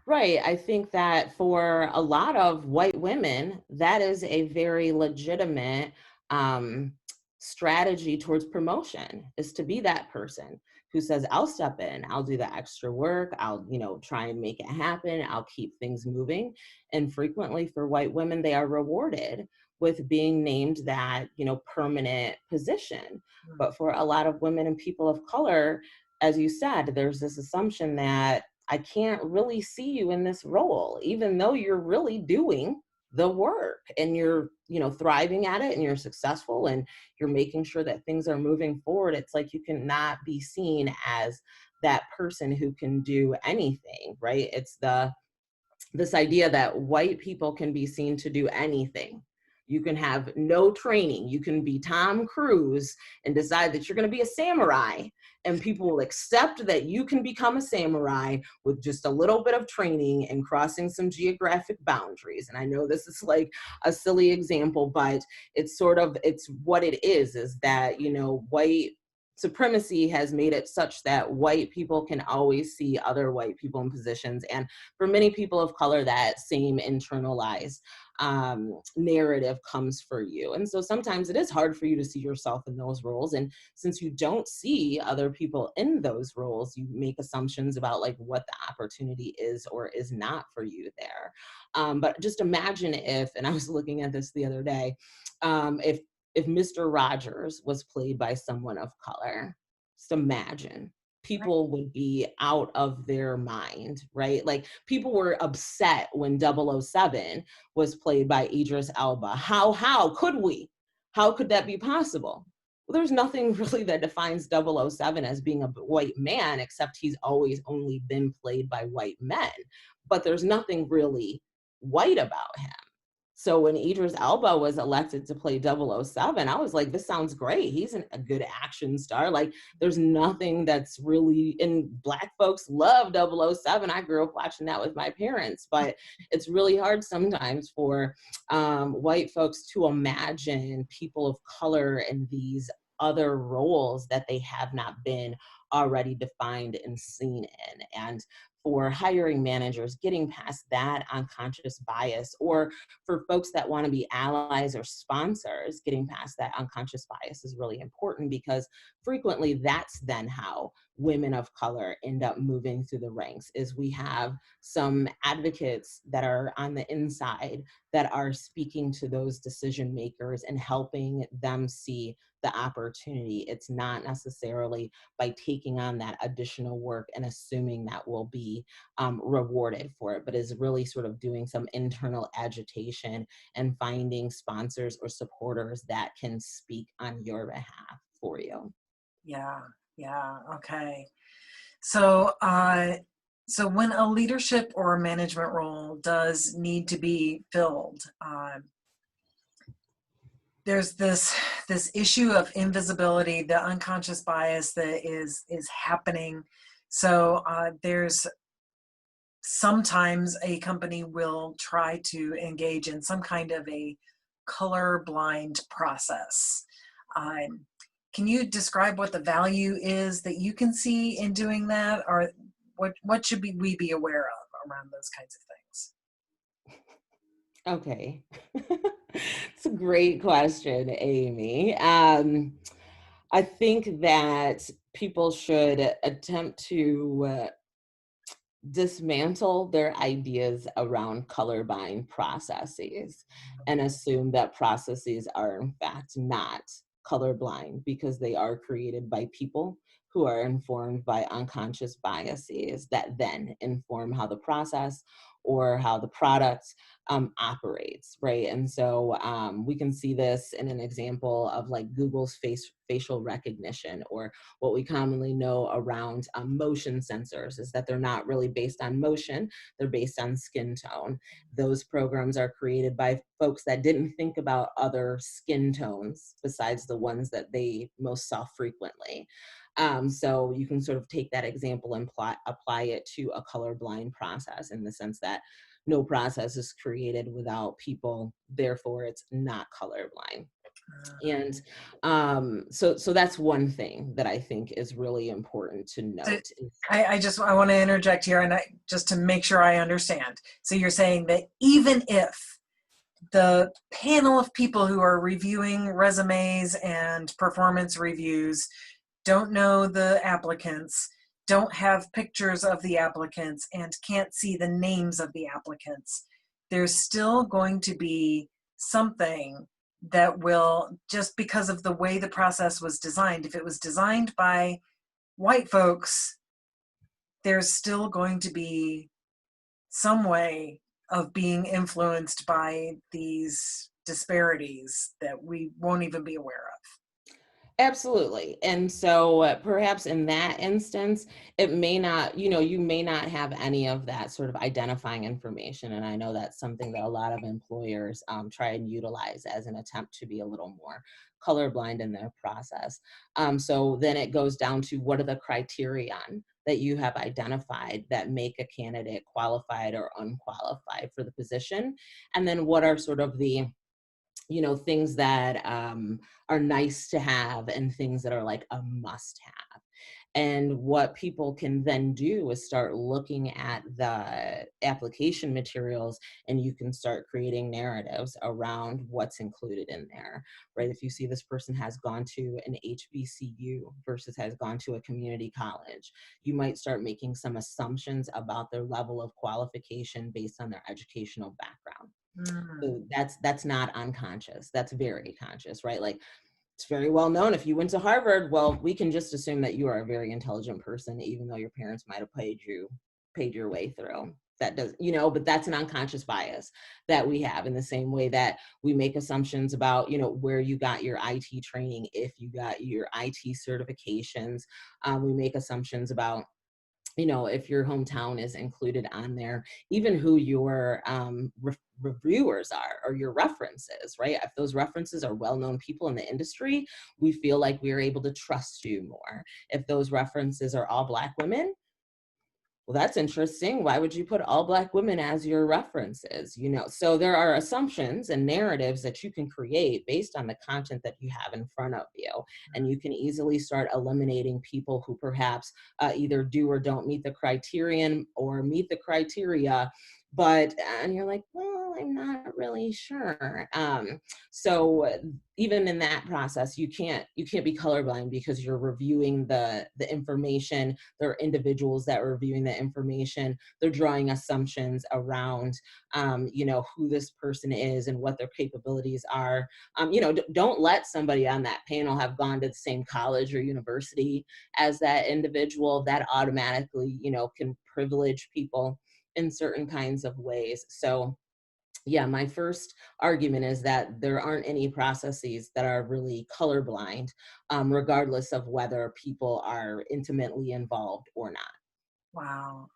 Right. I think that for a lot of white women, that is a very legitimate um, strategy towards promotion, is to be that person who says, I'll step in, I'll do the extra work, I'll, try and make it happen, I'll keep things moving. And frequently for white women, they are rewarded with being named that, permanent position. Mm. But for a lot of women and people of color, as you said, there's this assumption that I can't really see you in this role, even though you're really doing the work and you're, thriving at it and you're successful and you're making sure that things are moving forward. It's like you cannot be seen as that person who can do anything, right? It's this idea that white people can be seen to do anything. You can have no training. You can be Tom Cruise and decide that you're going to be a samurai, and people will accept that you can become a samurai with just a little bit of training and crossing some geographic boundaries. And I know this is like a silly example, but it's what it is that, white supremacy has made it such that white people can always see other white people in positions. And for many people of color, that same internalized narrative comes for you. And so sometimes it is hard for you to see yourself in those roles. And since you don't see other people in those roles, you make assumptions about like what the opportunity is or is not for you there. But just imagine if, and I was looking at this the other day, if Mr. Rogers was played by someone of color, just imagine. Right. People would be out of their mind, right? Like people were upset when 007 was played by Idris Elba. How could we? How could that be possible? Well, there's nothing really that defines 007 as being a white man, except he's always only been played by white men. But there's nothing really white about him. So when Idris Elba was elected to play 007, I was like, this sounds great. He's a good action star. Like, there's nothing that's really, and Black folks love 007. I grew up watching that with my parents, but it's really hard sometimes for white folks to imagine people of color in these other roles that they have not been already defined and seen in. And for hiring managers, getting past that unconscious bias, or for folks that want to be allies or sponsors, getting past that unconscious bias is really important, because frequently that's then how women of color end up moving through the ranks. Is we have some advocates that are on the inside that are speaking to those decision makers and helping them see the opportunity. It's not necessarily by taking on that additional work and assuming that will be rewarded for it, but is really sort of doing some internal agitation and finding sponsors or supporters that can speak on your behalf for you. Yeah. Yeah. Okay. So, so when a leadership or a management role does need to be filled, there's this issue of invisibility, the unconscious bias that is happening. So there's sometimes a company will try to engage in some kind of a color blind process. Um, can you describe what the value is that you can see in doing that, or what should we be aware of around those kinds of things? Okay. It's a great question, Amy. I think that people should attempt to dismantle their ideas around colorblind processes and assume that processes are in fact not colorblind, because they are created by people who are informed by unconscious biases that then inform how the process or how the product operates, right? And so we can see this in an example of like Google's facial recognition, or what we commonly know around motion sensors, is that they're not really based on motion, they're based on skin tone. Those programs are created by folks that didn't think about other skin tones besides the ones that they most saw frequently. So you can sort of take that example and apply it to a colorblind process, in the sense that no process is created without people, therefore it's not colorblind. And so that's one thing that I think is really important to So note. I want to interject here, and just to make sure I understand. So you're saying that even if the panel of people who are reviewing resumes and performance reviews don't know the applicants, don't have pictures of the applicants, and can't see the names of the applicants, there's still going to be something that will, just because of the way the process was designed, if it was designed by white folks, there's still going to be some way of being influenced by these disparities that we won't even be aware of. Absolutely. And so perhaps in that instance, it may not, you may not have any of that sort of identifying information. And I know that's something that a lot of employers try and utilize as an attempt to be a little more colorblind in their process. So then it goes down to, what are the criterion that you have identified that make a candidate qualified or unqualified for the position? And then what are sort of the things that are nice to have and things that are like a must have. And what people can then do is start looking at the application materials, and you can start creating narratives around what's included in there, right? If you see this person has gone to an HBCU versus has gone to a community college, you might start making some assumptions about their level of qualification based on their educational background. Mm. So that's not unconscious. That's very conscious, right? Like, it's very well known, if you went to Harvard, well, we can just assume that you are a very intelligent person, even though your parents might have paid your way through. That does, but that's an unconscious bias that we have, in the same way that we make assumptions about, where you got your IT training, if you got your IT certifications. We make assumptions about, if your hometown is included on there, even who your reviewers are, or your references, right? If those references are well-known people in the industry, we feel like we're able to trust you more. If those references are all Black women, well, that's interesting. Why would you put all Black women as your references? So there are assumptions and narratives that you can create based on the content that you have in front of you. And you can easily start eliminating people who perhaps either do or don't meet the criterion, or meet the criteria, and you're like, well, I'm not really sure. So even in that process, you can't be colorblind, because you're reviewing the information. There are individuals that are reviewing the information. They're drawing assumptions around, who this person is and what their capabilities are. Don't let somebody on that panel have gone to the same college or university as that individual. That automatically, can privilege people in certain kinds of ways. So yeah, my first argument is that there aren't any processes that are really colorblind, regardless of whether people are intimately involved or not. Wow.